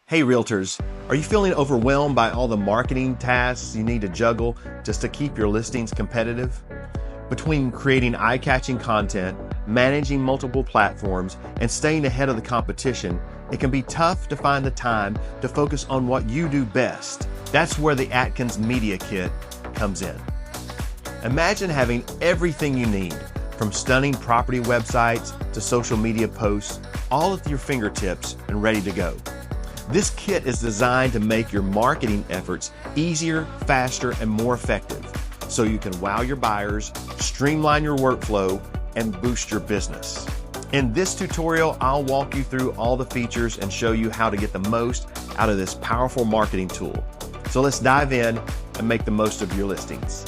Hey realtors, are you feeling overwhelmed by all the marketing tasks you need to juggle just to keep your listings competitive? Between creating eye-catching content, managing multiple platforms, and staying ahead of the competition, it can be tough to find the time to focus on what you do best. That's where the Atkins Media Kit comes in. Imagine having everything you need, from stunning property websites to social media posts, all at your fingertips and ready to go. This kit is designed to make your marketing efforts easier, faster, and more effective, so you can wow your buyers, streamline your workflow, and boost your business. In this tutorial, I'll walk you through all the features and show you how to get the most out of this powerful marketing tool. So let's dive in and make the most of your listings.